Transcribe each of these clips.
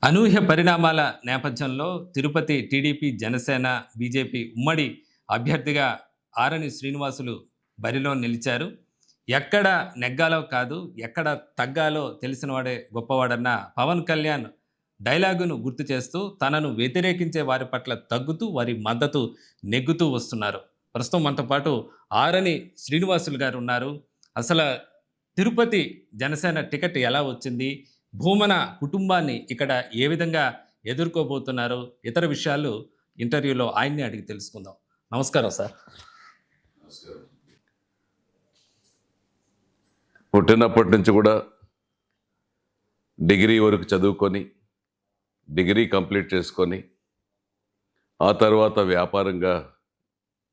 అనూహ్య పరిణామాల నేపథ్యంలో Tirupati TDP, Janasena, BJP ఉమ్మడి అభ్యర్థిగా ఆరణి శ్రీనివాసులు బరిలో నిలిచారు. ఎక్కడ నెగ్గాలో కాదు, ఎక్కడ తగ్గాలో తెలిసినవాడే గొప్పవాడన్న పవన్ కళ్యాణ్ డైలాగును గుర్తు చేస్తూ తనను వ్యతిరేకించే వారి పట్ల తగ్గుతూ, వారి మద్దతు నెగ్గుతూ వస్తున్నారు. ప్రస్తుతం మనతో పాటు ఆరణి శ్రీనివాసులు గారు ఉన్నారు. అసలు తిరుపతి జనసేన టికెట్ ఎలా వచ్చింది? భూమన కుటుంబాన్ని ఇక్కడ ఏ విధంగా ఎదుర్కోబోతున్నారు? ఇతర విషయాలు ఇంటర్వ్యూలో ఆయన్ని అడిగి తెలుసుకుందాం. నమస్కారం సార్. నమస్కారం. పుట్టినప్పటి నుంచి కూడా డిగ్రీ వరకు చదువుకొని డిగ్రీ కంప్లీట్ చేసుకొని ఆ తర్వాత వ్యాపారంగా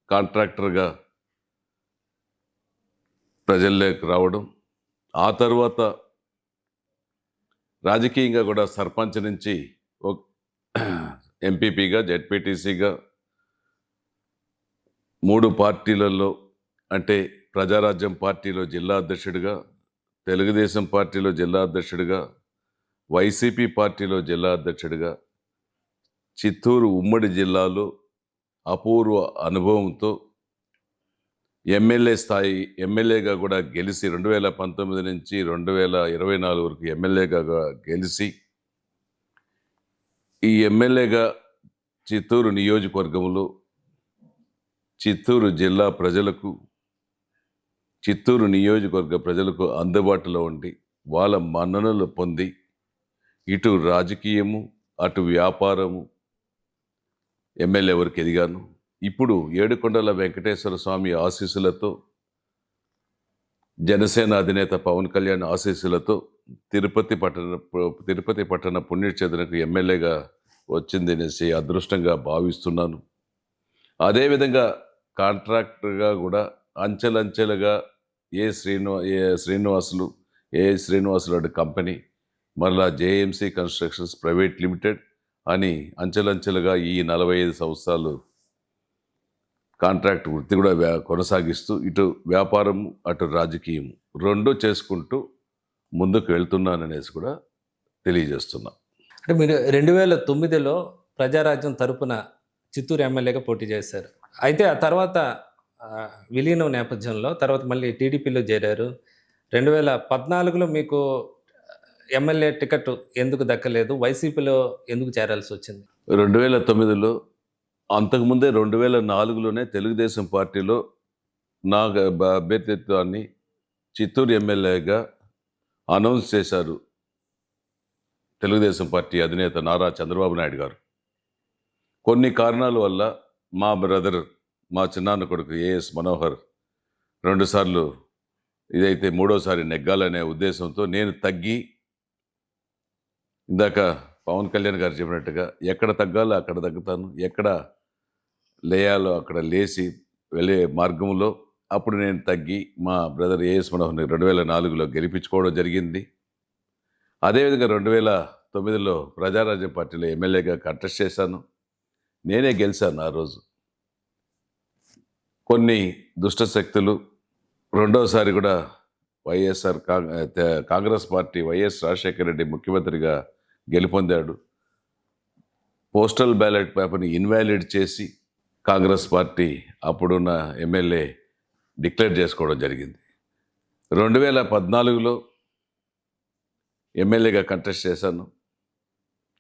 కాంట్రాక్టర్గా ప్రజల్లోకి రావడం, ఆ తర్వాత రాజకీయంగా కూడా సర్పంచ్ నుంచి ఎంపీపీగా, జెడ్పీటీసీగా 3 పార్టీలలో అంటే ప్రజారాజ్యం పార్టీలో జిల్లా అధ్యక్షుడిగా, తెలుగుదేశం పార్టీలో జిల్లా అధ్యక్షుడిగా, వైసీపీ పార్టీలో జిల్లా అధ్యక్షుడిగా, చిత్తూరు ఉమ్మడి జిల్లాలో అపూర్వ అనుభవంతో ఎమ్మెల్యేగా కూడా గెలిచి 2019 నుంచి 2024 వరకు ఎమ్మెల్యేగా గెలిచి ఈ ఎమ్మెల్యేగా చిత్తూరు నియోజకవర్గంలో చిత్తూరు జిల్లా ప్రజలకు, చిత్తూరు నియోజకవర్గ ప్రజలకు అందుబాటులో ఉండి వాళ్ళ మన్ననలు పొంది ఇటు రాజకీయము అటు వ్యాపారము ఎమ్మెల్యే వరకు ఎదిగాను. ఇప్పుడు ఏడుకొండల వెంకటేశ్వర స్వామి ఆశీస్సులతో, జనసేన అధినేత పవన్ కళ్యాణ్ ఆశీస్సులతో తిరుపతి పట్టణ పుణ్యక్షేత్రకు ఎమ్మెల్యేగా వచ్చింది అనేసి అదృష్టంగా భావిస్తున్నాను. అదేవిధంగా కాంట్రాక్టర్గా కూడా అంచెలంచెలుగా ఏ శ్రీనివాసులు అటు కంపెనీ, మరలా జేఎంసీ కన్స్ట్రక్షన్స్ ప్రైవేట్ లిమిటెడ్ అని అంచెలంచెలుగా ఈ 45 సంవత్సరాలు కాంట్రాక్ట్ వృత్తి కూడా కొనసాగిస్తూ ఇటు వ్యాపారం అటు రాజకీయం రెండూ చేసుకుంటూ ముందుకు వెళ్తున్నాననేసి కూడా తెలియజేస్తున్నా. అంటే మీరు 2009లో ప్రజారాజ్యం తరపున చిత్తూరు ఎమ్మెల్యేగా పోటీ చేశారు. అయితే ఆ తర్వాత విలీనం నేపథ్యంలో తర్వాత మళ్ళీ టీడీపీలో చేరారు. 2014లో మీకు ఎమ్మెల్యే టికెట్ ఎందుకు దక్కలేదు? వైసీపీలో ఎందుకు చేరాల్సి వచ్చింది? 2009లో, అంతకుముందే 2004లోనే తెలుగుదేశం పార్టీలో నా అభ్యర్థిత్వాన్ని చిత్తూరు ఎమ్మెల్యేగా అనౌన్స్ చేశారు తెలుగుదేశం పార్టీ అధినేత నారా చంద్రబాబు నాయుడు గారు. కొన్ని కారణాల వల్ల మా బ్రదర్, మా చిన్నాన్న కొడుకు ఏఎస్ మనోహర్ 2 సార్లు ఇదైతే 3వసారి నెగ్గాలనే ఉద్దేశంతో నేను తగ్గి, ఇందాక పవన్ కళ్యాణ్ గారు చెప్పినట్టుగా ఎక్కడ తగ్గాలో అక్కడ తగ్గుతాను, ఎక్కడ లేయాలో అక్కడ లేచి వెళ్ళే మార్గంలో అప్పుడు నేను తగ్గి మా బ్రదర్ ఏఎస్ మనోహర్ని 2004లో గెలిపించుకోవడం జరిగింది. అదేవిధంగా 2009లో ప్రజారాజ్యం పార్టీలో ఎమ్మెల్యేగా కంటెస్ట్ చేశాను. నేనే గెలిచాను ఆ రోజు. కొన్ని దుష్ట శక్తులు రెండోసారి కూడా కాంగ్రెస్ పార్టీ వైఎస్ రాజశేఖర రెడ్డి ముఖ్యమంత్రిగా గెలుపొందాడు. పోస్టల్ బ్యాలెట్ పేపర్ని ఇన్వాలిడ్ చేసి కాంగ్రెస్ పార్టీ అప్పుడున్న ఎమ్మెల్యే డిక్లేర్ చేసుకోవడం జరిగింది. 2014లో ఎమ్మెల్యేగా కంటెస్ట్ చేశాను.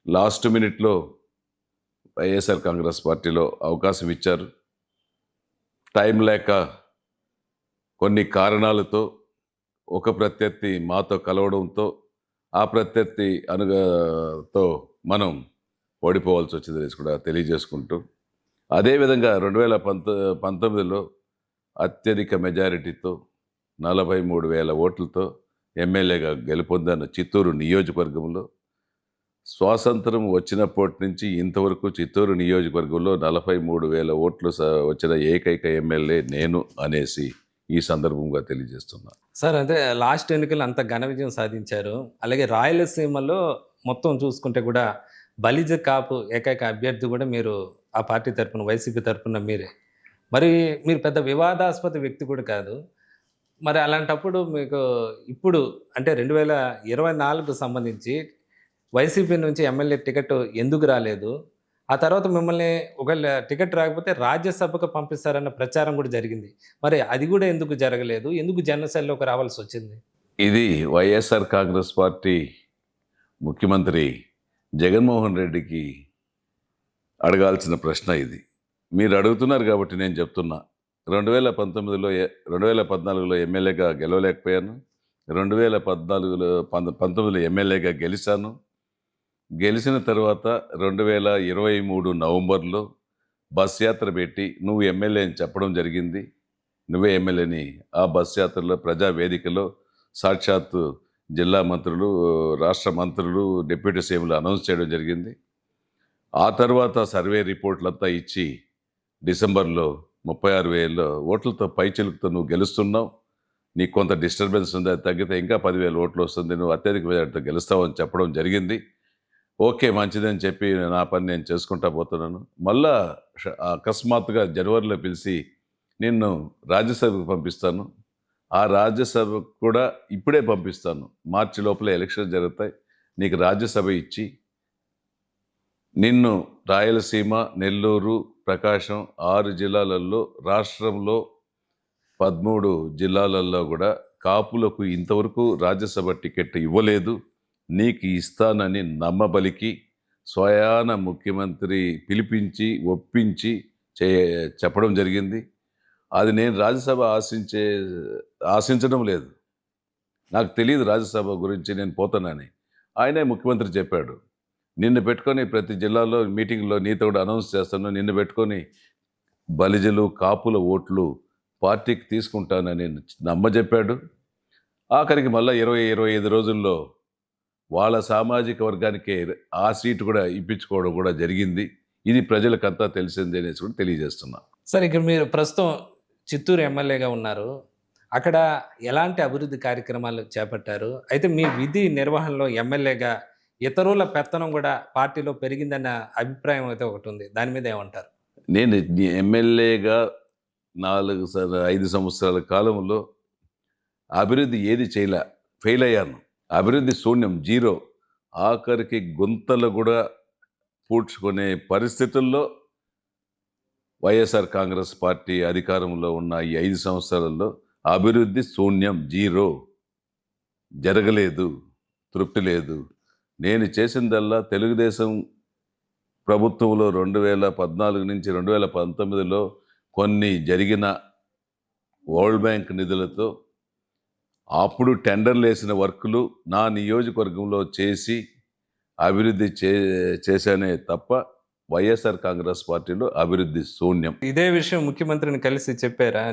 లాస్ట్ మినిట్లో వైఎస్ఆర్ కాంగ్రెస్ పార్టీలో అవకాశం ఇచ్చారు. టైం లేక కొన్ని కారణాలతో ఒక ప్రత్యర్థి మాతో కలవడంతో ఆ ప్రత్యర్థి తో మనం ఓడిపోవాల్సి వచ్చింది కూడా తెలియజేసుకుంటూ, అదేవిధంగా 2019లో అత్యధిక మెజారిటీతో 43,000 ఓట్లతో ఎమ్మెల్యేగా గెలుపొందాను చిత్తూరు నియోజకవర్గంలో. స్వాతంత్రం వచ్చినప్పటి నుంచి ఇంతవరకు చిత్తూరు నియోజకవర్గంలో 43,000 ఓట్లు వచ్చిన ఏకైక ఎమ్మెల్యే నేను అనేసి ఈ సందర్భంగా తెలియజేస్తున్నా. సార్, అంటే లాస్ట్ ఎన్నికలు అంత ఘన విజయం సాధించారు. అలాగే రాయలసీమలో మొత్తం చూసుకుంటే కూడా బలిజ కాపు ఏకైక అభ్యర్థి కూడా మీరు ఆ పార్టీ తరపున, వైసీపీ తరపున మీరే. మరి మీరు పెద్ద వివాదాస్పద వ్యక్తి కూడా కాదు. మరి అలాంటప్పుడు మీకు ఇప్పుడు అంటే 2024కు సంబంధించి వైసీపీ నుంచి ఎమ్మెల్యే టికెట్ ఎందుకు రాలేదు? ఆ తర్వాత మిమ్మల్ని ఒకవేళ టికెట్ రాకపోతే రాజ్యసభకు పంపిస్తారన్న ప్రచారం కూడా జరిగింది. మరి అది కూడా ఎందుకు జరగలేదు? ఎందుకు జనసేనలోకి రావాల్సొచ్చింది? ఇది వైఎస్ఆర్ కాంగ్రెస్ పార్టీ ముఖ్యమంత్రి జగన్మోహన్ రెడ్డికి అడగాల్సిన ప్రశ్న ఇది. మీరు అడుగుతున్నారు కాబట్టి నేను చెప్తున్నా. 2014లో ఎమ్మెల్యేగా గెలవలేకపోయాను. 19లో ఎమ్మెల్యేగా గెలిచాను. గెలిచిన తర్వాత 2023 నవంబర్లో బస్ యాత్ర పెట్టి నువ్వు ఎమ్మెల్యే అని చెప్పడం జరిగింది. నువ్వే ఎమ్మెల్యేని ఆ బస్ యాత్రలో ప్రజావేదికలో సాక్షాత్తు జిల్లా మంత్రులు, రాష్ట్ర మంత్రులు, డిప్యూటీ సీఎంలు అనౌన్స్ చేయడం జరిగింది. ఆ తర్వాత సర్వే రిపోర్ట్లంతా ఇచ్చి డిసెంబర్లో 36,000 ఓట్లతో పైచిలుకుతో నువ్వు గెలుస్తున్నావు. నీకు కొంత డిస్టర్బెన్స్ ఉంది, అది తగ్గితే ఇంకా 10,000 ఓట్లు వస్తుంది, నువ్వు అత్యధిక మెజార్టీతో గెలుస్తావు అని చెప్పడం జరిగింది. ఓకే, మంచిదని చెప్పి నా పని నేను చేసుకుంటా పోతున్నాను. మళ్ళా అకస్మాత్తుగా జనవరిలో పిలిచి నిన్ను రాజ్యసభకు పంపిస్తాను, ఆ రాజ్యసభకు కూడా ఇప్పుడే పంపిస్తాను, మార్చి లోపల ఎలక్షన్ జరుగుతాయి, నీకు రాజ్యసభ ఇచ్చి నిన్ను రాయలసీమ, నెల్లూరు, ప్రకాశం 6 జిల్లాలలో, రాష్ట్రంలో 13 జిల్లాలలో కూడా కాపులకు ఇంతవరకు రాజ్యసభ టికెట్ ఇవ్వలేదు, నీకు ఇస్తానని నమ్మబలికి స్వయాన ముఖ్యమంత్రి పిలిపించి ఒప్పించి చెప్పడం జరిగింది. అది నేను రాజ్యసభ ఆశించడం లేదు. నాకు తెలియదు రాజ్యసభ గురించి నేను పోతానని. ఆయనే ముఖ్యమంత్రి చెప్పాడు, నిన్ను పెట్టుకొని ప్రతి జిల్లాలో మీటింగ్లో నీతో కూడా అనౌన్స్ చేస్తాను, నిన్ను పెట్టుకొని బలిజలు, కాపుల ఓట్లు పార్టీకి తీసుకుంటానని నమ్మజెప్పాడు. ఆఖరికి మళ్ళీ 20-25 రోజుల్లో వాళ్ళ సామాజిక వర్గానికే ఆ సీటు కూడా ఇప్పించుకోవడం కూడా జరిగింది. ఇది ప్రజలకంతా తెలిసింది అనేసి కూడా తెలియజేస్తున్నా. సార్, ఇక్కడ మీరు ప్రస్తుతం చిత్తూరు ఎమ్మెల్యేగా ఉన్నారు. అక్కడ ఎలాంటి అభివృద్ధి కార్యక్రమాలు చేపట్టారు? అయితే మీ విధి నిర్వహణలో ఎమ్మెల్యేగా ఇతరుల పెత్తనం కూడా పార్టీలో పెరిగిందన్న అభిప్రాయం అయితే ఒకటి ఉంది. దాని మీద ఏమంటారు? నేను ఎమ్మెల్యేగా 5 సంవత్సరాల కాలంలో అభివృద్ధి ఏది చేయలే, ఫెయిల్ అయ్యాను. అభివృద్ధి శూన్యం, జీరో. ఆఖరికి గుంతలు కూడా పూడ్చుకునే పరిస్థితుల్లో వైఎస్ఆర్ కాంగ్రెస్ పార్టీ అధికారంలో ఉన్న ఈ 5 సంవత్సరాల్లో అభివృద్ధి శూన్యం, జీరో. జరగలేదు, తృప్తి లేదు. నేను చేసిందల్లా తెలుగుదేశం ప్రభుత్వంలో 2014 నుంచి 2019లో కొన్ని జరిగిన వరల్డ్ బ్యాంక్ నిధులతో అప్పుడు టెండర్లు వేసిన వర్కులు నా నియోజకవర్గంలో చేసి అభివృద్ధి చేశానే తప్ప వైఎస్ఆర్ కాంగ్రెస్ పార్టీలో అభివృద్ధి శూన్యం. ఇదే విషయం ముఖ్యమంత్రిని కలిసి చెప్పారా?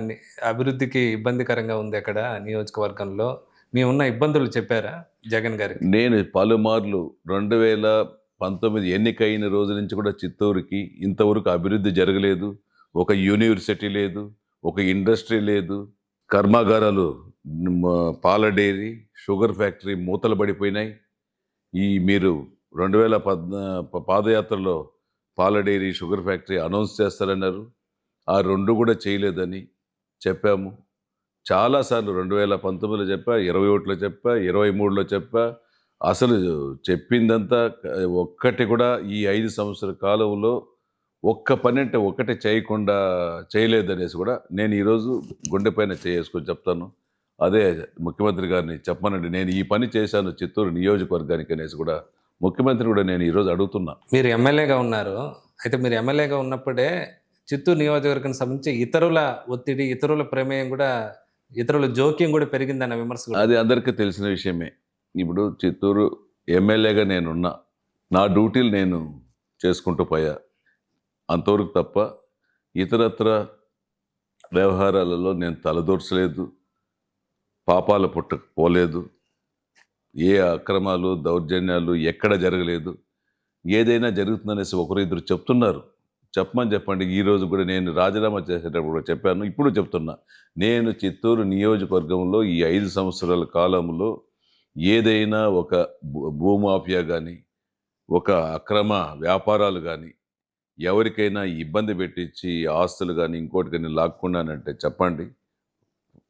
అభివృద్ధికి ఇబ్బందికరంగా ఉంది అక్కడ నియోజకవర్గంలో, మీ ఉన్న ఇబ్బందులు చెప్పారా జగన్ గారికి? నేను పలుమార్లు 2019 ఎన్నికైన రోజు నుంచి కూడా చిత్తూరుకి ఇంతవరకు అభివృద్ధి జరగలేదు. ఒక యూనివర్సిటీ లేదు, ఒక ఇండస్ట్రీ లేదు, కర్మాగారాలు, పాల డైరీ, షుగర్ ఫ్యాక్టరీ మూతలు పడిపోయినాయి. మీరు 2014 పాదయాత్రలో పాల డైరీ, షుగర్ ఫ్యాక్టరీ అనౌన్స్ చేస్తారన్నారు. ఆ 2 కూడా చేయలేదని చెప్పాము. చాలాసార్లు 2019లో చెప్పా, 21లో చెప్పా, 23లో చెప్పా. అసలు చెప్పిందంతా ఒక్కటి కూడా ఈ 5 సంవత్సరాల కాలంలో ఒక్క పని అంటే ఒకటి చేయలేదనేసి కూడా నేను ఈరోజు గుండెపైన చేసుకొని చెప్తాను. అదే ముఖ్యమంత్రి గారిని చెప్పమనండి, నేను ఈ పని చేశాను చిత్తూరు నియోజకవర్గానికి అనేసి కూడా ముఖ్యమంత్రి కూడా నేను ఈరోజు అడుగుతున్నా. మీరు ఎమ్మెల్యేగా ఉన్నారు. అయితే మీరు ఎమ్మెల్యేగా ఉన్నప్పుడే చిత్తూరు నియోజకవర్గానికి సంబంధించి ఇతరుల ఒత్తిడి, ఇతరుల ప్రమేయం కూడా, ఇతరుల జోక్యం కూడా పెరిగిందన్న విమర్శ కూడా. అది అందరికీ తెలిసిన విషయమే. ఇప్పుడు చిత్తూరు ఎమ్మెల్యేగా నేనున్నా, నా డ్యూటీలు నేను చేసుకుంటూ పోయా, అంతవరకు తప్ప ఇతరత్ర వ్యవహారాలలో నేను తలదూర్చలేదు, పాపాల పుట్టకు పోలేదు, ఏ అక్రమాలు, దౌర్జన్యాలు ఎక్కడ జరగలేదు. ఏదైనా జరుగుతుందనేసి ఒకరిద్దరు చెప్తున్నారు, చెప్పమని చెప్పండి. ఈరోజు కూడా నేను రాజీనామా చేసేటప్పుడు కూడా చెప్పాను, ఇప్పుడు చెప్తున్నా. నేను చిత్తూరు నియోజకవర్గంలో ఈ 5 సంవత్సరాల కాలంలో ఏదైనా ఒక భూమాఫియా కానీ, ఒక అక్రమ వ్యాపారాలు కానీ, ఎవరికైనా ఇబ్బంది పెట్టించి ఆస్తులు కానీ ఇంకోటి కానీ లాక్కున్నానంటే చెప్పండి.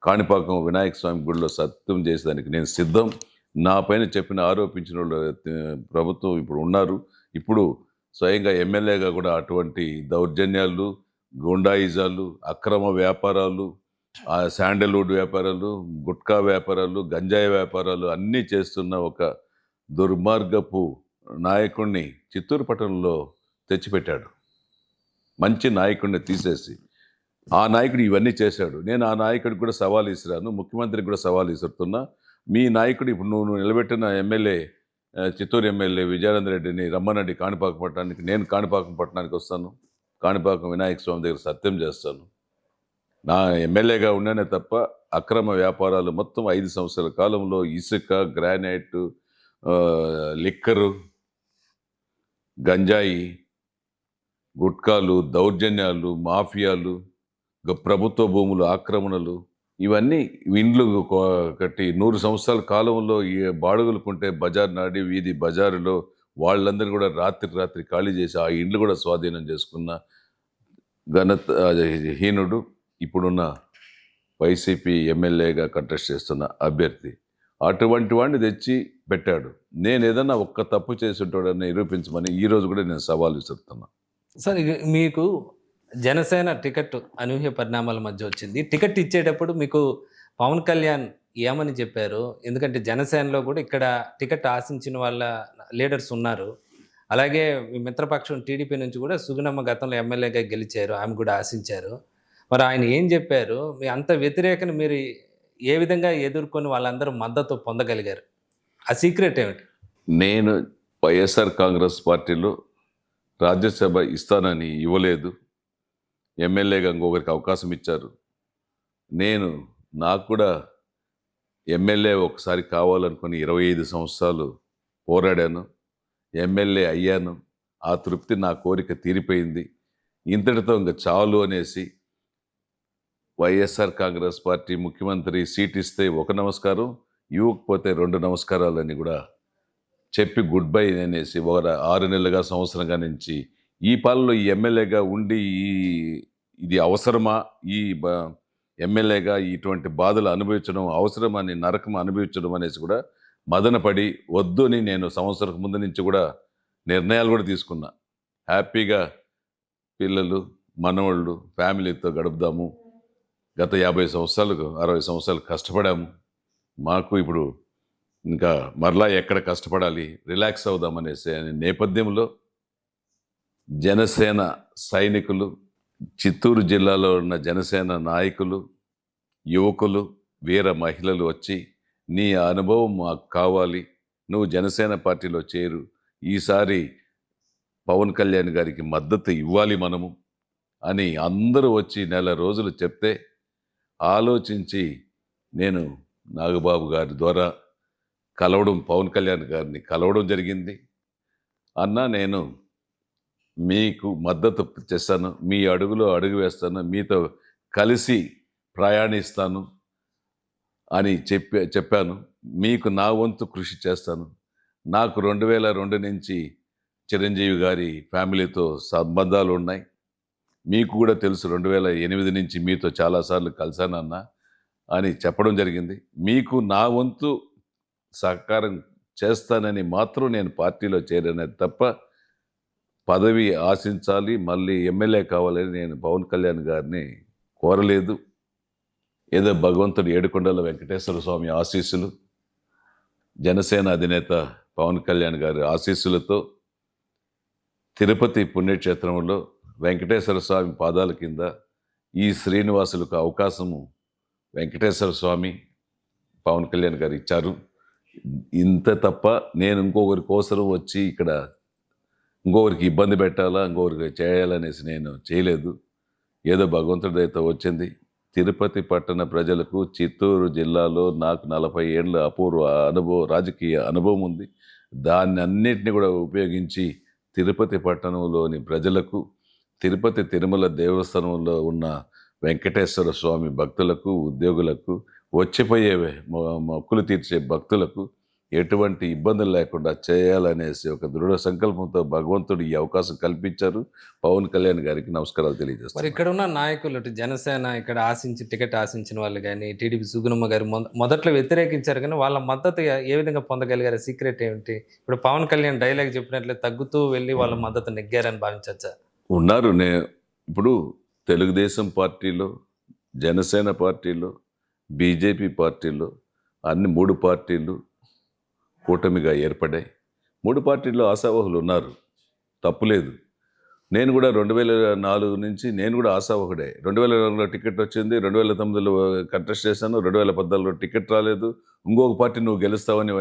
కాణిపాకం వినాయక స్వామి గుడిలో సత్యం చేసేదానికి నేను సిద్ధం. నా పైన ఆరోపించిన వాళ్ళు ప్రభుత్వం ఇప్పుడు ఉన్నారు. ఇప్పుడు స్వయంగా ఎమ్మెల్యేగా కూడా అటువంటి దౌర్జన్యాలు, గూండాయిజాలు, అక్రమ వ్యాపారాలు, శాండల్‌వుడ్ వ్యాపారాలు, గుట్కా వ్యాపారాలు, గంజాయి వ్యాపారాలు అన్నీ చేస్తున్న ఒక దుర్మార్గపు నాయకుడిని చిత్తూరు పట్టణంలో తెచ్చిపెట్టాడు. మంచి నాయకుడిని తీసేసి. ఆ నాయకుడు ఇవన్నీ చేశాడు. నేను ఆ నాయకుడికి కూడా సవాల్ విసిరాను. ముఖ్యమంత్రికి కూడా సవాల్ విసురుతున్నా. మీ నాయకుడు ఇప్పుడు నువ్వు నిలబెట్టిన ఎమ్మెల్యే చిత్తూరు ఎమ్మెల్యే విజయానంద రెడ్డిని రమ్మనండి కాణిపాకం పట్టణానికి. నేను కాణిపాకం పట్టణానికి వస్తాను. కాణిపాకం వినాయక స్వామి దగ్గర సత్యం చేస్తాను. నా ఎమ్మెల్యేగా ఉన్నానే తప్ప అక్రమ వ్యాపారాలు మొత్తం 5 సంవత్సరాల కాలంలో ఇసుక, గ్రానైట్, లిక్కరు, గంజాయి, గుట్కాలు, దౌర్జన్యాలు, మాఫియాలు, ప్రభుత్వ భూములు ఆక్రమణలు, ఇవన్నీ ఇండ్లు కట్టి 100 సంవత్సరాల కాలంలో ఈ బాడుగులుకుంటే బజార్ నాడి వీధి బజారులో వాళ్ళందరూ కూడా రాత్రి ఖాళీ చేసి ఆ ఇండ్లు కూడా స్వాధీనం చేసుకున్న హీనుడు ఇప్పుడున్న వైసీపీ ఎమ్మెల్యేగా కంటెస్ట్ చేస్తున్న అభ్యర్థి. అటువంటి వాడిని తెచ్చి పెట్టాడు. నేను ఏదన్నా ఒక్క తప్పు చేసి ఉంటాడని నిరూపించమని ఈరోజు కూడా నేను సవాల్ విసురుతున్నా. సార్ మీకు జనసేన టికెట్ అనూహ్య పరిణామాల మధ్య వచ్చింది. టికెట్ ఇచ్చేటప్పుడు మీకు పవన్ కళ్యాణ్ ఏమని చెప్పారు? ఎందుకంటే జనసేనలో కూడా ఇక్కడ టికెట్ ఆశించిన వాళ్ళ లీడర్స్ ఉన్నారు. అలాగే మీ మిత్రపక్షం టీడీపీ నుంచి కూడా సుగుణమ్మ గతంలో ఎమ్మెల్యేగా గెలిచారు. ఆమె కూడా ఆశించారు. మరి ఆయన ఏం చెప్పారు? మీ అంత వ్యతిరేకను మీరు ఏ విధంగా ఎదుర్కొని వాళ్ళందరూ మద్దతు పొందగలిగారు? ఆ సీక్రెట్ ఏమిటి? నేను వైఎస్ఆర్ కాంగ్రెస్ పార్టీలో రాజ్యసభ ఇస్తానని ఇవ్వలేదు. ఎమ్మెల్యేగా ఇంకొకరికి అవకాశం ఇచ్చారు. నాకు కూడా ఎమ్మెల్యే ఒకసారి కావాలనుకుని 25 సంవత్సరాలు పోరాడాను. ఎమ్మెల్యే అయ్యాను. ఆ తృప్తి, నా కోరిక తీరిపోయింది. ఇంతటితో ఇంకా చాలు అనేసి వైఎస్ఆర్ కాంగ్రెస్ పార్టీ ముఖ్యమంత్రి సీట్ ఇస్తే ఒక నమస్కారం, ఇవ్వకపోతే 2 నమస్కారాలని కూడా చెప్పి గుడ్ బై అనేసి 6 నెలలుగా సంవత్సరంగా నుంచి ఈ పాలలో ఈ ఎమ్మెల్యేగా ఉండి ఇది అవసరమా? ఎమ్మెల్యేగా ఇటువంటి బాధలు అనుభవించడం అవసరమని, నరకం అనుభవించడం అనేసి కూడా మదనపడి వద్దు అని నేను సంవత్సరం ముందు నుంచి కూడా నిర్ణయాలు కూడా తీసుకున్నా. హ్యాపీగా పిల్లలు, మనవాళ్ళు, ఫ్యామిలీతో గడుపుదాము. గత 50 సంవత్సరాలకు 60 సంవత్సరాలు కష్టపడాము. మాకు ఇప్పుడు ఇంకా మరలా ఎక్కడ కష్టపడాలి, రిలాక్స్ అవుదామనేసి అనే నేపథ్యంలో జనసేన సైనికులు, చిత్తూరు జిల్లాలో ఉన్న జనసేన నాయకులు, యువకులు, వీర మహిళలు వచ్చి నీ అనుభవం మాకు కావాలి, నువ్వు జనసేన పార్టీలో చేరు, ఈసారి పవన్ కళ్యాణ్ గారికి మద్దతు ఇవ్వాలి మనము అని అందరూ వచ్చి నెల రోజులు చెప్తే ఆలోచించి నేను నాగబాబు గారి ద్వారా పవన్ కళ్యాణ్ గారిని కలవడం జరిగింది. అన్నా, నేను మీకు మద్దతు చేస్తాను, మీ అడుగులో అడుగు వేస్తాను, మీతో కలిసి ప్రయాణిస్తాను అని చెప్పాను. మీకు నా వంతు కృషి చేస్తాను. నాకు 2002 నుంచి చిరంజీవి గారి ఫ్యామిలీతో సంబంధాలు ఉన్నాయి. మీకు కూడా తెలుసు, 2008 నుంచి మీతో చాలాసార్లు కలిశానన్నా అని చెప్పడం జరిగింది. మీకు నా వంతు సహకారం చేస్తానని మాత్రం నేను పార్టీలో చేరనేది తప్ప పదవి ఆశించాలి, మళ్ళీ ఎమ్మెల్యే కావాలని నేను పవన్ కళ్యాణ్ గారిని కోరలేదు. ఏదో భగవంతుడు ఏడుకొండల వెంకటేశ్వర స్వామి ఆశీస్సులు, జనసేన అధినేత పవన్ కళ్యాణ్ గారి ఆశీస్సులతో తిరుపతి పుణ్యక్షేత్రంలో వెంకటేశ్వర స్వామి పాదాల కింద ఈ శ్రీనివాసులకు అవకాశము వెంకటేశ్వర స్వామి, పవన్ కళ్యాణ్ గారు ఇచ్చారు. ఇంత తప్ప నేను ఇంకొకరి కోసం వచ్చి ఇక్కడ ఇంకొకరికి ఇబ్బంది పెట్టాలా, ఇంకొకరికి చేయాలనేసి నేను చేయలేదు. ఏదో భగవంతుడి దయతో వచ్చింది. తిరుపతి పట్టణ ప్రజలకు, చిత్తూరు జిల్లాలో నాకు 40 ఏళ్ళ అపూర్వ రాజకీయ అనుభవం ఉంది. దాన్ని అన్నిటిని కూడా ఉపయోగించి తిరుపతి పట్టణంలోని ప్రజలకు, తిరుపతి తిరుమల దేవస్థానంలో ఉన్న వెంకటేశ్వర స్వామి భక్తులకు, ఉద్యోగులకు, వచ్చిపోయే మొక్కులు తీర్చే భక్తులకు ఎటువంటి ఇబ్బందులు లేకుండా చేయాలనేసి ఒక దృఢ సంకల్పంతో భగవంతుడు ఈ అవకాశం కల్పించారు. పవన్ కళ్యాణ్ గారికి నమస్కారాలు మరి తెలియజేస్తున్నాను. ఇక్కడ ఉన్న నాయకులు ఇటు జనసేన ఇక్కడ టికెట్ ఆశించిన వాళ్ళు కానీ టీడీపీ సుగుణమ్మ గారు మొదట్లో వ్యతిరేకించారు కానీ వాళ్ళ మద్దతు ఏ విధంగా పొందగలిగారు? సీక్రెట్ ఏమిటి? ఇప్పుడు పవన్ కళ్యాణ్ డైలాగ్ చెప్పినట్లే తగ్గుతూ వెళ్ళి వాళ్ళ మద్దతు నెగ్గారని భావించవచ్చా? ఉన్నారు. ఇప్పుడు తెలుగుదేశం పార్టీలో, జనసేన పార్టీలో, బీజేపీ పార్టీలో అన్ని 3 పార్టీలు కూటమిగా ఏర్పడ్డాయి. 3 పార్టీల్లో ఆశావహులు ఉన్నారు, తప్పులేదు. నేను కూడా 2004 నుంచి నేను కూడా ఆశావహుడే. 2004లో టికెట్ వచ్చింది, 2009లో కంటెస్ట్ చేశాను, 2014లో టికెట్ రాలేదు. ఇంకొక పార్టీ నువ్వు గెలుస్తావని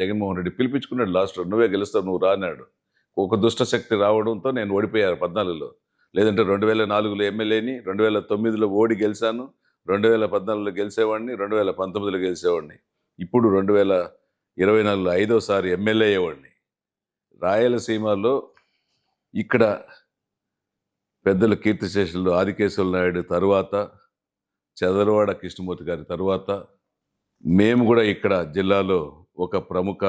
జగన్మోహన్ రెడ్డి పిలిపించుకున్నాడు లాస్ట్లో. నువ్వే గెలుస్తావు, నువ్వు రానాడు. ఒక దుష్టశక్తి రావడంతో నేను ఓడిపోయాను 14లో. లేదంటే 2004లో ఎమ్మెల్యేని, 2009లో ఓడి గెలిచాను, 2014లో గెలిచేవాడిని, 2019లో గెలిచేవాడిని. ఇప్పుడు 2024లో 5వసారి ఎమ్మెల్యే అయ్యేవాడిని. రాయలసీమలో ఇక్కడ పెద్దలు కీర్తిశేషులు ఆదికేశవులు నాయుడు తరువాత, చదలవాడ కృష్ణమూర్తి గారి తరువాత మేము కూడా ఇక్కడ జిల్లాలో ఒక ప్రముఖ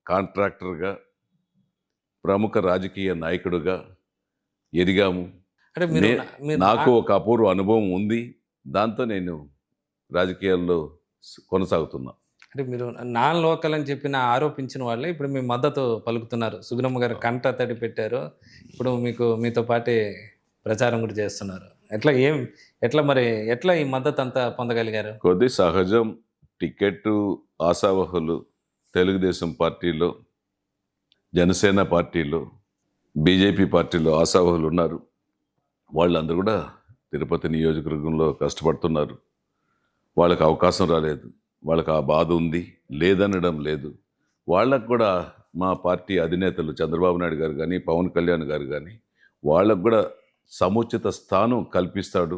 కాంట్రాక్టర్గా, ప్రముఖ రాజకీయ నాయకుడిగా ఎదిగాము. అంటే మీరు మీరు నాకు ఒక అపూర్వ అనుభవం ఉంది. దాంతో నేను రాజకీయాల్లో కొనసాగుతున్నా. అంటే మీరు నాన్ లోకల్ అని చెప్పిన ఆరోపించిన వాళ్ళే ఇప్పుడు మీ మద్దతు పలుకుతున్నారు. సుగుణమ్మ గారు కంట తడి పెట్టారు. ఇప్పుడు మీతో పాటే ప్రచారం కూడా చేస్తున్నారు. ఎట్లా ఈ మద్దతు అంతా పొందగలిగారు? కొద్ది సహజం. టికెట్ ఆశావహులు తెలుగుదేశం పార్టీలో, జనసేన పార్టీలో, బీజేపీ పార్టీలో ఆశావహులు ఉన్నారు. వాళ్ళందరూ కూడా తిరుపతి నియోజకవర్గంలో కష్టపడుతున్నారు. వాళ్ళకి అవకాశం రాలేదు. వాళ్ళకి ఆ బాధ ఉంది, లేదనడం లేదు. వాళ్ళకు కూడా మా పార్టీ అధినేతలు చంద్రబాబు నాయుడు గారు కానీ, పవన్ కళ్యాణ్ గారు కానీ వాళ్ళకు కూడా సముచిత స్థానం కల్పిస్తాడు.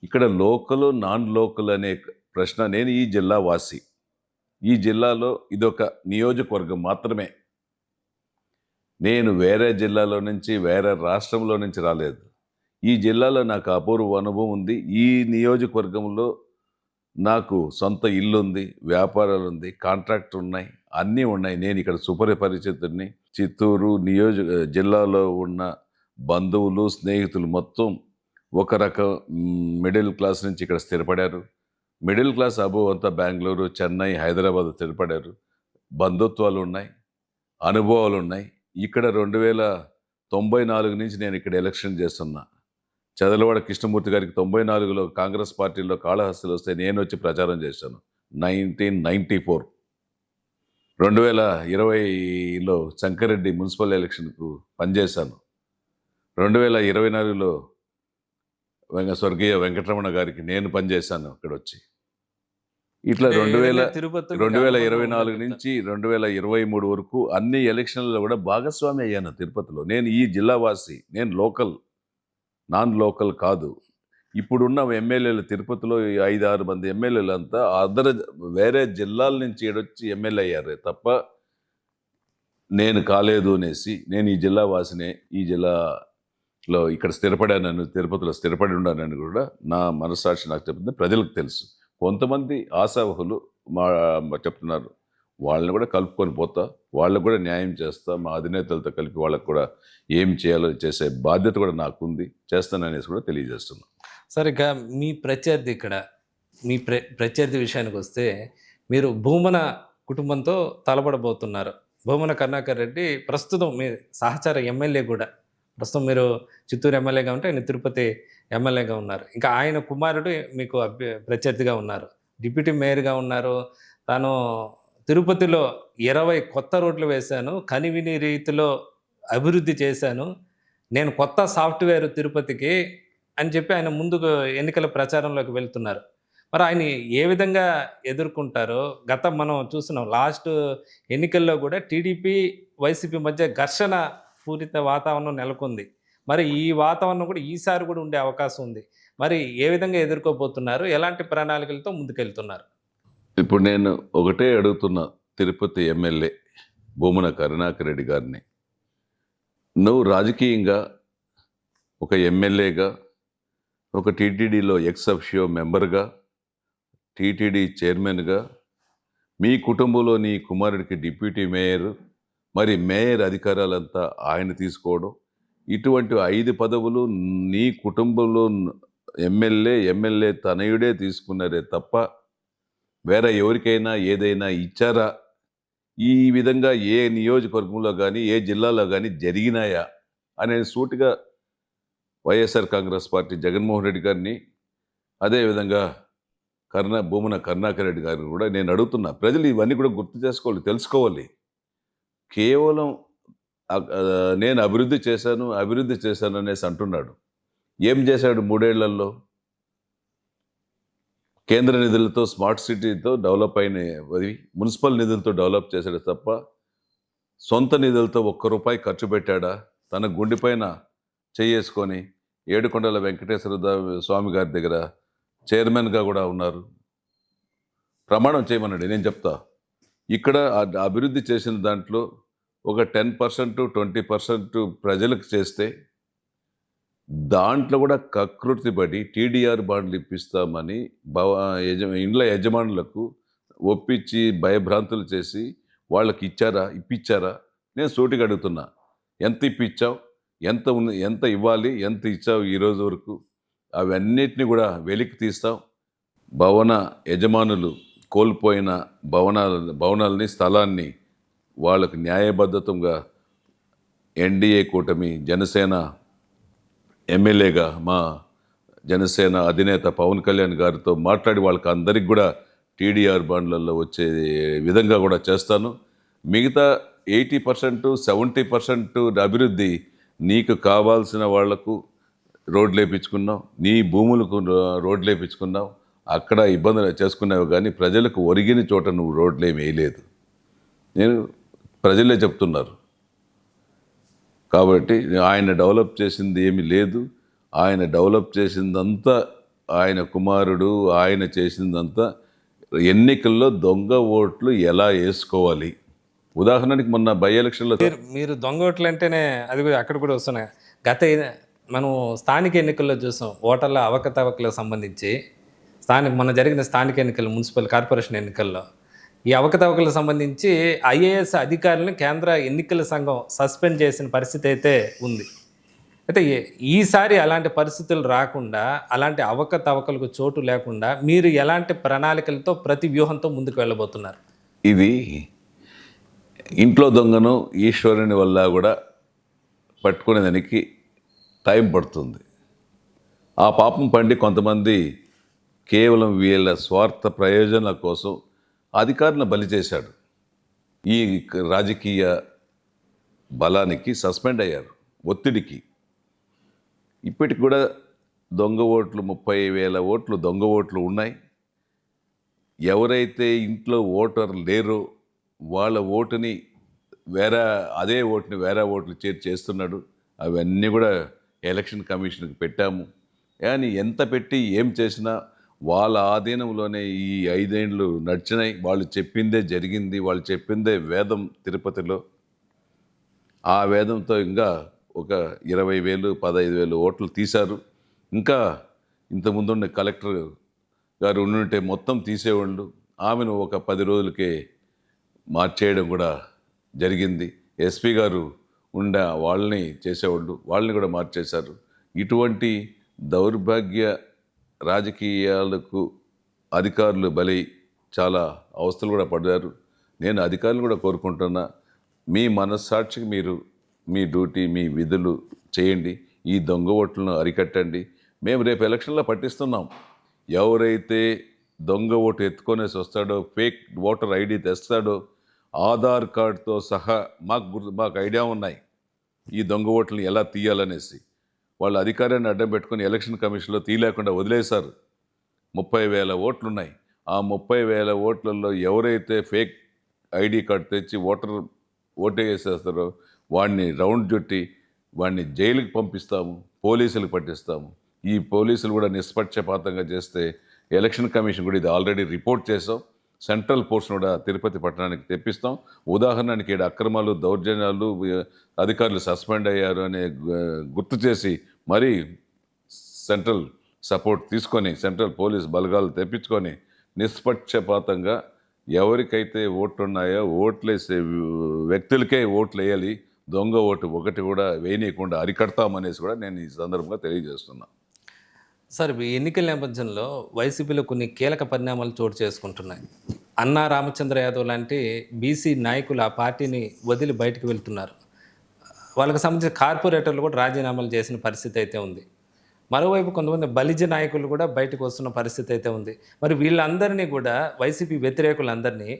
ఇక్కడ లోకల్, నాన్ లోకల్ అనే ప్రశ్న, నేను ఈ జిల్లా వాసి. ఈ జిల్లాలో ఇదొక నియోజకవర్గం మాత్రమే. నేను వేరే జిల్లాలో నుంచి, వేరే రాష్ట్రంలో నుంచి రాలేదు. ఈ జిల్లాలో నాకు అపూర్వ అనుభవం ఉంది. ఈ నియోజకవర్గంలో నాకు సొంత ఇల్లు ఉంది, వ్యాపారాలు ఉంది, కాంట్రాక్ట్ ఉన్నాయి, అన్నీ ఉన్నాయి. నేను ఇక్కడ సుపరిచితుడిని. చిత్తూరు జిల్లాలో ఉన్న బంధువులు, స్నేహితులు మొత్తం ఒక రకం మిడిల్ క్లాస్ నుంచి ఇక్కడ స్థిరపడారు. మిడిల్ క్లాస్ అబోవ్ అంతా బెంగళూరు, చెన్నై, హైదరాబాద్ స్థిరపడారు. బంధుత్వాలు ఉన్నాయి, అనుభవాలు ఉన్నాయి. ఇక్కడ 2094 నుంచి నేను ఇక్కడ ఎలక్షన్ చేస్తున్నా. చదలవాడ కృష్ణమూర్తి గారికి 94లో కాంగ్రెస్ పార్టీలో కాళహస్తిలో వస్తే నేను వచ్చి ప్రచారం చేశాను. 1994. 2020లో శంకరెడ్డి మున్సిపల్ ఎలక్షన్కు పనిచేశాను. 2024లో స్వర్గీయ వెంకటరమణ గారికి నేను పనిచేశాను అక్కడ వచ్చి. ఇట్లా 2024 నుంచి 2023 వరకు అన్ని ఎలక్షన్లలో కూడా భాగస్వామి అయ్యాను తిరుపతిలో. నేను ఈ జిల్లా వాసి, నేను లోకల్, నాన్ లోకల్ కాదు. ఇప్పుడున్న ఎమ్మెల్యేలు తిరుపతిలో 5-6 మంది ఎమ్మెల్యేలు అంతా వేరే జిల్లాల నుంచి ఈడొచ్చి ఎమ్మెల్యే అయ్యారే తప్ప నేను కాలేదు అనేసి. నేను ఈ జిల్లా వాసినే, ఈ జిల్లాలో ఇక్కడ స్థిరపడానని, తిరుపతిలో స్థిరపడి ఉన్నానని కూడా నా మనస్సాక్షి నాకు చెప్తుంది. ప్రజలకు తెలుసు. కొంతమంది ఆశావహులు చెప్తున్నారు, వాళ్ళని కూడా కలుపుకొని పోతా, వాళ్ళకు కూడా న్యాయం చేస్తా. మా అధినేతలతో కలిపి వాళ్ళకు కూడా ఏం చేయాలో చేసే బాధ్యత కూడా నాకుంది, చేస్తాననేసి కూడా తెలియజేస్తున్నాను. సరే, ఇక మీ ప్రత్యర్థి ఇక్కడ మీ ప్రత్యర్థి విషయానికి వస్తే, మీరు భూమన కుటుంబంతో తలపడబోతున్నారు. భూమన కరుణాకర్ రెడ్డి ప్రస్తుతం మీ సహచార ఎమ్మెల్యే కూడా. ప్రస్తుతం మీరు చిత్తూరు ఎమ్మెల్యేగా ఉంటే ఆయన తిరుపతి ఎమ్మెల్యేగా ఉన్నారు. ఇంకా ఆయన కుమారుడు మీకు ప్రత్యర్థిగా ఉన్నారు, డిప్యూటీ మేయర్గా ఉన్నారు. తాను తిరుపతిలో 20 కొత్త రోడ్లు వేశాను, కనివిని రీతిలో అభివృద్ధి చేశాను, నేను కొత్త సాఫ్ట్వేర్ తిరుపతికి అని చెప్పి ఆయన ముందుకు ఎన్నికల ప్రచారంలోకి వెళ్తున్నారు. మరి ఆయన ఏ విధంగా ఎదుర్కొంటారో మనం చూస్తున్నాం. లాస్ట్ ఎన్నికల్లో కూడా టీడీపీ వైసీపీ మధ్య ఘర్షణ పూరిత వాతావరణం నెలకొంది. మరి ఈ వాతావరణం కూడా ఈసారి కూడా ఉండే అవకాశం ఉంది. మరి ఏ విధంగా ఎదుర్కోబోతున్నారు? ఎలాంటి ప్రణాళికలతో ముందుకెళ్తున్నారు? ఇప్పుడు నేను ఒకటే అడుగుతున్నా తిరుపతి ఎమ్మెల్యే భూమన కరుణాకర్ రెడ్డి గారిని, నువ్వు రాజకీయంగా ఒక ఎమ్మెల్యేగా, ఒక టీటీడీలో ఎక్స్ అఫిషియో మెంబర్గా, టీటీడీ చైర్మన్గా మీ కుటుంబంలో నీ కుమారుడికి డిప్యూటీ మేయర్, మరి మేయర్ అధికారాలంతా ఆయన తీసుకోవడం, ఇటువంటి 5 పదవులు నీ కుటుంబంలో ఎమ్మెల్యే తనయుడే తీసుకున్నారే తప్ప వేరే ఎవరికైనా ఏదైనా ఇచ్చారా? ఈ విధంగా ఏ నియోజకవర్గంలో గానీ, ఏ జిల్లాలో గానీ జరిగినాయా? అనేది సూటిగా వైఎస్ఆర్ కాంగ్రెస్ పార్టీ జగన్మోహన్ రెడ్డి గారిని, అదేవిధంగా భూమన కరుణాకర్ రెడ్డి గారిని కూడా నేను అడుగుతున్నా. ప్రజలు ఇవన్నీ కూడా గుర్తు చేసుకోవాలి, తెలుసుకోవాలి. కేవలం నేను అభివృద్ధి చేశాను అనేసి అంటున్నాడు. ఏం చేశాడు 3 ఏళ్లలో? కేంద్ర నిధులతో స్మార్ట్ సిటీతో డెవలప్ అయినవి, మున్సిపల్ నిధులతో డెవలప్ చేశాడు తప్ప సొంత నిధులతో ఒక్క రూపాయి ఖర్చు పెట్టాడా? తన గుండెపైన చేసుకొని ఏడుకొండల వెంకటేశ్వర స్వామి గారి దగ్గర చైర్మన్గా కూడా ఉన్నారు. ప్రమాణం చేయమన్నాడు, నేను చెప్తా. ఇక్కడ అభివృద్ధి చేసిన దాంట్లో ఒక 10%, 20% ప్రజలకు చేస్తే దాంట్లో కూడా కకృతి పడి టీడీఆర్ బాండ్లు ఇప్పిస్తామని ఇండ్ల యజమానులకు ఒప్పించి భయభ్రాంతులు చేసి వాళ్ళకి ఇప్పించారా? నేను సూటిగా అడుగుతున్నా. ఎంత ఇప్పించావు? ఎంత ఇవ్వాలి? ఎంత ఇచ్చావు ఈ రోజు వరకు? అవన్నిటిని కూడా వెలికి తీస్తాం. భవన యజమానులు కోల్పోయిన భవనాలని, స్థలాన్ని వాళ్ళకు న్యాయబద్ధతంగా ఎన్డీఏ కూటమి జనసేన ఎమ్మెల్యేగా మా జనసేన అధినేత పవన్ కళ్యాణ్ గారితో మాట్లాడి వాళ్ళకి అందరికి కూడా టీడీఆర్ బాండ్లలో వచ్చే విధంగా కూడా చేస్తాను. మిగతా 80%, 70% అభివృద్ధి నీకు కావాల్సిన వాళ్లకు రోడ్లు వేయించుకున్నావు, నీ భూములకు రోడ్లు వేయించుకున్నావు, అక్కడ ఇబ్బందులు చేసుకున్నావు. కానీ ప్రజలకు ఒరిగిన చోట నువ్వు రోడ్లు ఏమి వేయలేదు. ప్రజలే చెప్తున్నారు. కాబట్టి ఆయన డెవలప్ చేసింది ఏమీ లేదు. ఆయన డెవలప్ చేసిందంతా ఆయన కుమారుడు, ఆయన చేసిందంతా ఎన్నికల్లో దొంగ ఓట్లు ఎలా వేసుకోవాలి. ఉదాహరణకి మొన్న బై ఎలక్షన్లో మీరు దొంగ ఓట్లు అంటేనే అది కూడా అక్కడ కూడా వస్తున్నాయి. మనం స్థానిక ఎన్నికల్లో చూసాం, ఓటర్ల అవకతవకలకు సంబంధించి మొన్న జరిగిన స్థానిక ఎన్నికలు, మున్సిపల్ కార్పొరేషన్ ఎన్నికల్లో ఈ అవకతవకలకు సంబంధించి ఐఏఎస్ అధికారులను కేంద్ర ఎన్నికల సంఘం సస్పెండ్ చేసిన పరిస్థితి అయితే ఉంది. అయితే ఈసారి అలాంటి పరిస్థితులు రాకుండా, అలాంటి అవకతవకలకు చోటు లేకుండా మీరు ఎలాంటి ప్రణాళికలతో, ప్రతి వ్యూహంతో ముందుకు వెళ్ళబోతున్నారు? ఇది ఇంట్లో దొంగను ఈశ్వరుని వల్ల కూడా పట్టుకునేదానికి టైం పడుతుంది. ఆ పాపం పండి కొంతమంది కేవలం వీళ్ళ స్వార్థ ప్రయోజనాల కోసం అధికారులను బలి చేశాడు. ఈ రాజకీయ బలానికి సస్పెండ్ అయ్యారు, ఒత్తిడికి. ఇప్పటికి కూడా దొంగ ఓట్లు 30,000 ఓట్లు దొంగ ఓట్లు ఉన్నాయి. ఎవరైతే ఇంట్లో ఓటర్ లేరో వాళ్ళ ఓటుని అదే ఓటుని వేరే ఓట్లు చేస్తున్నాడు. అవన్నీ కూడా ఎలక్షన్ కమిషన్కి పెట్టాము. కానీ ఎంత పెట్టి ఏం చేసినా వాళ్ళ ఆధీనంలోనే ఈ 5 ఏళ్ళు నడిచినాయి. వాళ్ళు చెప్పిందే జరిగింది, వాళ్ళు చెప్పిందే వేదం తిరుపతిలో. ఆ వేదంతో ఇంకా ఒక 20,000, 15,000 ఓట్లు తీశారు. ఇంకా ఇంతకుముందున్న కలెక్టర్ గారు ఉండుంటే మొత్తం తీసేవాళ్ళు. ఆమెను ఒక 10 రోజులకే మార్చేయడం కూడా జరిగింది. ఎస్పీ గారు వాళ్ళని చేసేవాళ్ళు, వాళ్ళని కూడా మార్చేశారు. ఇటువంటి దౌర్భాగ్య రాజకీయాలకు అధికారులు బలి చాలా అవస్థలు కూడా పడ్డారు. నేను అధికారులు కూడా కోరుకుంటున్నా, మీ మనస్సాక్షికి మీరు మీ డ్యూటీ, మీ విధులు చేయండి. ఈ దొంగ ఓట్లను అరికట్టండి. మేము రేపు ఎలక్షన్లో పట్టిస్తున్నాం. ఎవరైతే దొంగ ఓటు ఎత్తుకొనేసి వస్తాడో, ఫేక్ ఓటర్ ఐడి తెస్తాడో, ఆధార్ కార్డుతో సహా మాకు ఐడియా ఉన్నాయి ఈ దొంగ ఓట్లను ఎలా తీయాలనేసి. వాళ్ళ అధికారాన్ని అడ్డం పెట్టుకుని ఎలక్షన్ కమిషన్లో తీయలేకుండా వదిలేశారు. 30,000 ఓట్లున్నాయి. ఆ 30,000 ఓట్లలో ఎవరైతే ఫేక్ ఐడి కార్డు తెచ్చి ఓటు వేసేస్తారో వాడిని రౌండ్ చుట్టి వాడిని జైలుకి పంపిస్తాము, పోలీసులకు పట్టిస్తాము. ఈ పోలీసులు కూడా నిష్పక్షపాతంగా చేస్తే ఎలక్షన్ కమిషన్ కూడా ఇది ఆల్రెడీ రిపోర్ట్ చేసాం. సెంట్రల్ ఫోర్స్ను కూడా తిరుపతి పట్టణానికి తెప్పిస్తాం. ఉదాహరణకి ఇక్కడ అక్రమాలు, దౌర్జన్యాలు, అధికారులు సస్పెండ్ అయ్యారు అనే గుర్తు చేసి మరీ సెంట్రల్ సపోర్ట్ తీసుకొని, సెంట్రల్ పోలీస్ బలగాలు తెప్పించుకొని నిష్పక్షపాతంగా ఎవరికైతే ఓట్లున్నాయో ఓట్లేసే వ్యక్తులకే ఓట్లు వేయాలి. దొంగ ఓటు ఒకటి కూడా వేయనీయకుండా అరికడతామనేసి కూడా నేను ఈ సందర్భంగా తెలియజేస్తున్నా. సార్ ఈ ఎన్నికల నేపథ్యంలో వైసీపీలో కొన్ని కీలక పరిణామాలు చోటు చేసుకుంటున్నాయి. అన్నా రామచంద్ర యాదవ్ లాంటి బీసీ నాయకులు ఆ పార్టీని వదిలి బయటకు వెళ్తున్నారు. వాళ్ళకి సంబంధించిన కార్పొరేటర్లు కూడా రాజీనామాలు చేసిన పరిస్థితి అయితే ఉంది. మరోవైపు కొంతమంది బలిజ నాయకులు కూడా బయటకు వస్తున్న పరిస్థితి అయితే ఉంది. మరి వీళ్ళందరినీ కూడా వైసీపీ వ్యతిరేకులందరినీ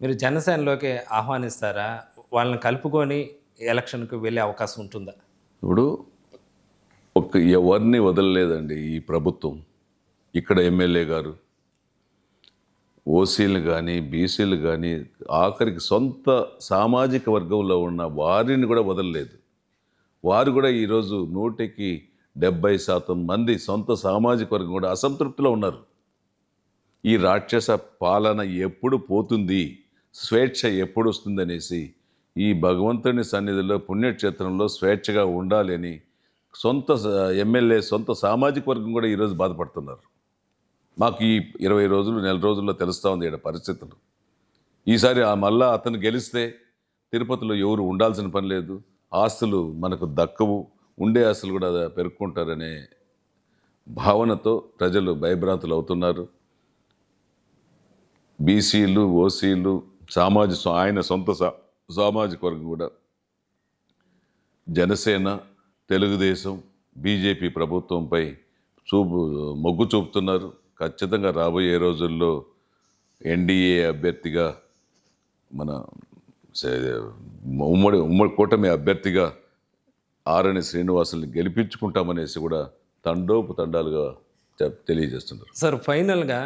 మీరు జనసేనలోకి ఆహ్వానిస్తారా? వాళ్ళని కలుపుకొని ఎలక్షన్కి వెళ్ళే అవకాశం ఉంటుందా? ఇప్పుడు ఎవరిని వదలలేదండి ఈ ప్రభుత్వం. ఇక్కడ ఎమ్మెల్యే గారు ఓసీలు కానీ బీసీలు కానీ ఆఖరికి సొంత సామాజిక వర్గంలో ఉన్న వారిని కూడా వదలలేదు. వారు కూడా ఈరోజు 100% మంది సొంత సామాజిక వర్గం కూడా అసంతృప్తిలో ఉన్నారు. ఈ రాక్షస పాలన ఎప్పుడు పోతుంది, స్వేచ్ఛ ఎప్పుడు వస్తుందనేసి ఈ భగవంతుని సన్నిధిలో పుణ్యక్షేత్రంలో స్వేచ్ఛగా ఉండాలి అని సొంత ఎమ్మెల్యే సొంత సామాజిక వర్గం కూడా ఈరోజు బాధపడుతున్నారు. మాకు ఈ 20 రోజులు నెల రోజుల్లో తెలుస్తూ ఉంది ఇక్కడ పరిస్థితులు. ఈసారి మళ్ళా అతను గెలిస్తే తిరుపతిలో ఎవరు ఉండాల్సిన పని లేదు, ఆస్తులు మనకు దక్కవు, ఉండే ఆస్తులు కూడా పెరుక్కుంటారనే భావనతో ప్రజలు భయభ్రాంతులు అవుతున్నారు. బీసీలు ఓసీలు ఆయన సొంత సామాజిక వర్గం కూడా జనసేన తెలుగుదేశం బీజేపీ ప్రభుత్వంపై మొగ్గు చూపుతున్నారు. ఖచ్చితంగా రాబోయే రోజుల్లో ఎన్డీఏ అభ్యర్థిగా మన ఉమ్మడి కూటమి అభ్యర్థిగా ఆరణి శ్రీనివాసుల్ని గెలిపించుకుంటామనేసి కూడా తండోపతండాలుగా తెలియజేస్తున్నారు. సార్ ఫైనల్గా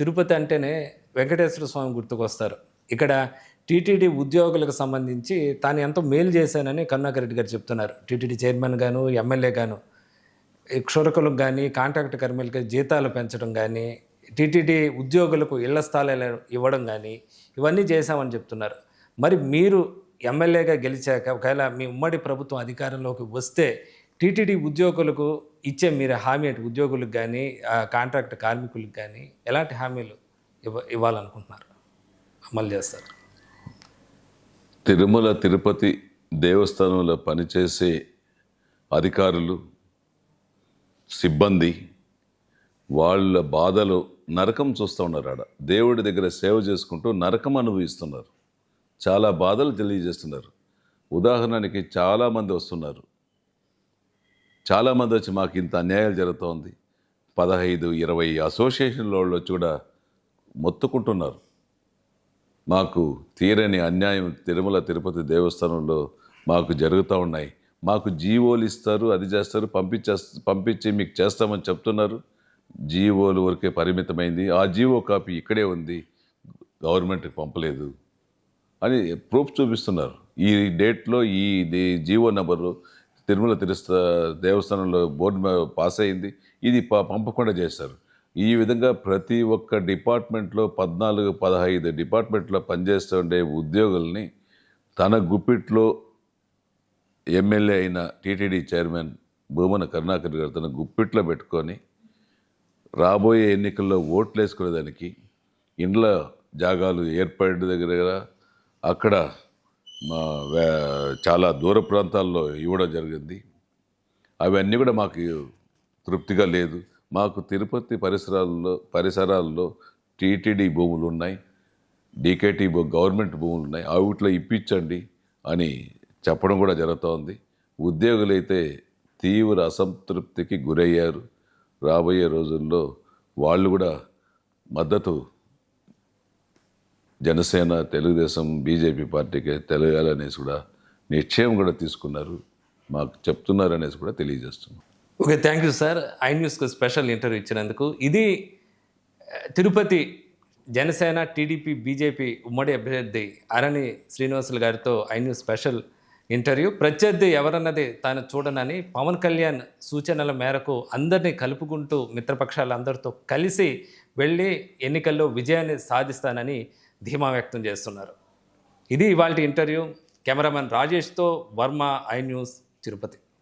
తిరుపతి అంటేనే వెంకటేశ్వర స్వామి గుర్తుకొస్తారు. ఇక్కడ టీటీడీ ఉద్యోగులకు సంబంధించి తాను ఎంతో మేలు చేశానని కరుణాకర్ రెడ్డి గారు చెప్తున్నారు. టీటీడీ చైర్మన్ గాను ఎమ్మెల్యే గాను క్షురకులకు కానీ కాంట్రాక్ట్ కార్మికులకి జీతాలు పెంచడం కానీ టీటీడీ ఉద్యోగులకు ఇళ్ల స్థలాలు ఇవ్వడం కానీ ఇవన్నీ చేశామని చెప్తున్నారు. మరి మీరు ఎమ్మెల్యేగా గెలిచాక ఒకవేళ మీ ఉమ్మడి ప్రభుత్వం అధికారంలోకి వస్తే టీటీడీ ఉద్యోగులకు ఇచ్చే మీరు హామీ ఏంటి? ఉద్యోగులకు కానీ కాంట్రాక్ట్ కార్మికులకు కానీ ఎలాంటి హామీలు ఇవ్వాలనుకుంటున్నారు, అమలు చేస్తారు? తిరుమల తిరుపతి దేవస్థానంలో పనిచేసే అధికారులు సిబ్బంది వాళ్ళ బాధలు నరకం చూస్తూ ఉన్నారు. ఆడ దేవుడి దగ్గర సేవ చేసుకుంటూ నరకం అనుభవిస్తున్నారు. చాలా బాధలు తెలియజేస్తున్నారు. ఉదాహరణకి చాలామంది వస్తున్నారు. చాలామంది వచ్చి మాకు ఇంత అన్యాయాలు జరుగుతోంది, 15-20 అసోసియేషన్ల వాళ్ళు వచ్చి కూడా మొత్తుకుంటున్నారు. మాకు తీరని అన్యాయం తిరుమల తిరుపతి దేవస్థానంలో మాకు జరుగుతూ ఉన్నాయి, మాకు జీవోలు ఇస్తారు, అది చేస్తారు, పంపించి మీకు చేస్తామని చెప్తున్నారు. జీవోలు వరకే పరిమితమైంది. ఆ జీవో కాపీ ఇక్కడే ఉంది, గవర్నమెంట్కి పంపలేదు అని ప్రూఫ్ చూపిస్తున్నారు. ఈ డేట్లో ఈ జీవో నెంబరు తిరుమల దేవస్థానంలో బోర్డు పాస్ అయింది, ఇది పంపకుండా చేస్తారు. ఈ విధంగా ప్రతి ఒక్క డిపార్ట్మెంట్లో 14-15 డిపార్ట్మెంట్లో పనిచేస్తుండే ఉద్యోగుల్ని తన గుప్పిట్లో ఎమ్మెల్యే అయిన టీటీడీ చైర్మన్ భూమన కరుణాకర్ గారు తన గుప్పిట్లో పెట్టుకొని రాబోయే ఎన్నికల్లో ఓట్లు వేసుకునేదానికి ఇండ్ల జాగాలు ఏర్పడే దగ్గర అక్కడ చాలా దూర ప్రాంతాల్లో ఇవ్వడం జరిగింది. అవన్నీ కూడా మాకు తృప్తిగా లేదు. మాకు తిరుపతి పరిసరాల్లో టీటీడీ భూములు ఉన్నాయి, డీకేటీ గవర్నమెంట్ భూములు ఉన్నాయి, వాటిలో ఇప్పించండి అని చెప్పడం కూడా జరుగుతోంది. ఉద్యోగులైతే తీవ్ర అసంతృప్తికి గురయ్యారు. రాబోయే రోజుల్లో వాళ్ళు కూడా మద్దతు జనసేన తెలుగుదేశం బీజేపీ పార్టీకి తెలియాలనేసి కూడా నిశ్చయం కూడా తీసుకున్నారు, మాకు చెప్తున్నారు అనేసి కూడా తెలియజేస్తున్నాం. Okay, thank you sir. I న్యూస్కు స్పెషల్ ఇంటర్వ్యూ ఇచ్చినందుకు. ఇది తిరుపతి జనసేన టీడీపీ బీజేపీ ఉమ్మడి అభ్యర్థి అరణి శ్రీనివాసులు గారితో ఐ న్యూస్ స్పెషల్ ఇంటర్వ్యూ. ప్రత్యర్థి ఎవరన్నది తాను చూడనని పవన్ కళ్యాణ్ సూచనల మేరకు అందరినీ కలుపుకుంటూ మిత్రపక్షాలందరితో కలిసి వెళ్ళి ఎన్నికల్లో విజయాన్ని సాధిస్తానని ధీమా వ్యక్తం చేస్తున్నారు. ఇది ఇవాల్టి ఇంటర్వ్యూ. కెమెరామెన్ రాజేష్తో వర్మ, ఐ న్యూస్, తిరుపతి.